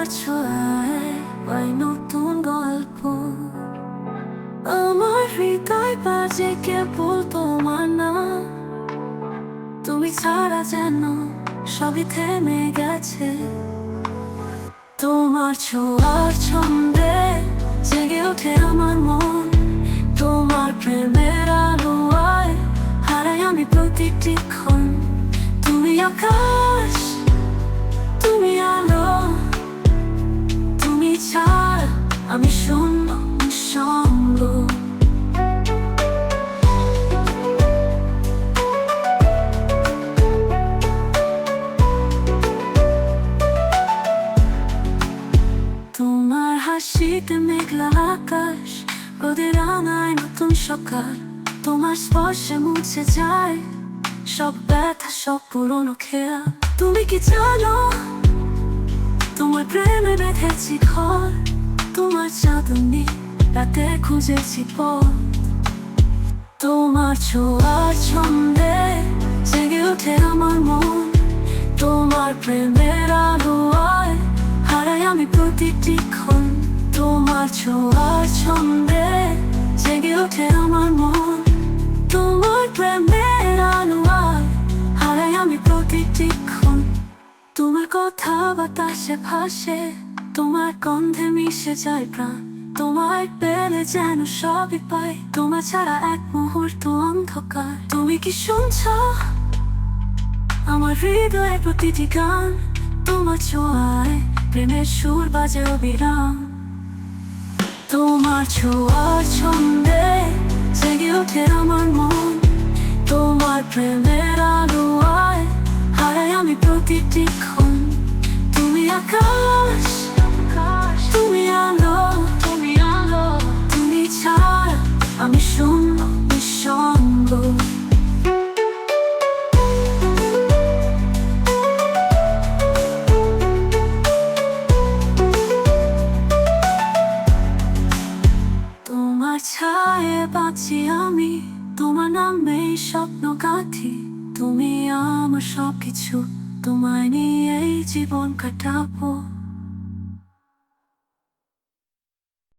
তোমার ছোঁয়ায় পাই নতুন গল্প। আমার হৃদয় বাজে কেবল তোমার নাম। তুমি ছাড়া যেন সবই থেমে গেছে। তোমার ছোঁয়ার ছন্দে জেগে ওঠে আমার মন। তোমার প্রেমের আলোয় হারাই আমি প্রতিটি ক্ষণ। তুমি আকাশ, তুমি আলো, তুমি ছাড়া আমি শূন্য নিঃসঙ্গ। তোমার হাসিতে মেঘলা আকাশ, রোদের রাঙায় নতুন সকাল। তোমার স্পর্শে মুছে যায় সব ব্যথা, সব পুরনো খেয়া। তুমি কি জানো তোমার প্রেমে বেঁধেছি ঘর। তোমার চাঁদনি রাতে খুঁজেছি পথ। তোমার ছোঁয়ার ছন্দে জেগে ওঠে আমার মন। তোমার প্রেমের আলোয় হারাই আমি প্রতিটি ক্ষণ। তোমার ছোঁয়ার ছন্দে জেগে ওঠে আমার মন। তোমার প্রেমের আলোয় হারাই আমি প্রতিটি ক্ষণ। তোমার কথা বাতাসে ভাসে, তোমার গন্ধে মিশে যায় প্রাণ। তোমায় পেলে যেন সবই পাই, তোমার ছাড়া এক মুহূর্ত অন্ধকার। তুমি কি শুনছ আমার হৃদয়ের প্রতিটি গান? তোমার ছোঁয়ায় প্রেমের সুর বাজে অবিরাম। তোমার ছোঁয়ার ছন্দে জেগে ওঠে আমার মন। তোমার প্রেমের আলোয় হারাই আমি প্রতিটি ক্ষণ। তুমি আকাশ, তুমি আলো, তুমি ছাড়া আমি শূন্য নিঃসঙ্গ। তোমার ছায়ে বাঁচি আমি, তোমার নামেই স্বপ্ন গাঁথি। তুমি আমার সবকিছু, তোমায় নিয়েই জীবন কাটাবো।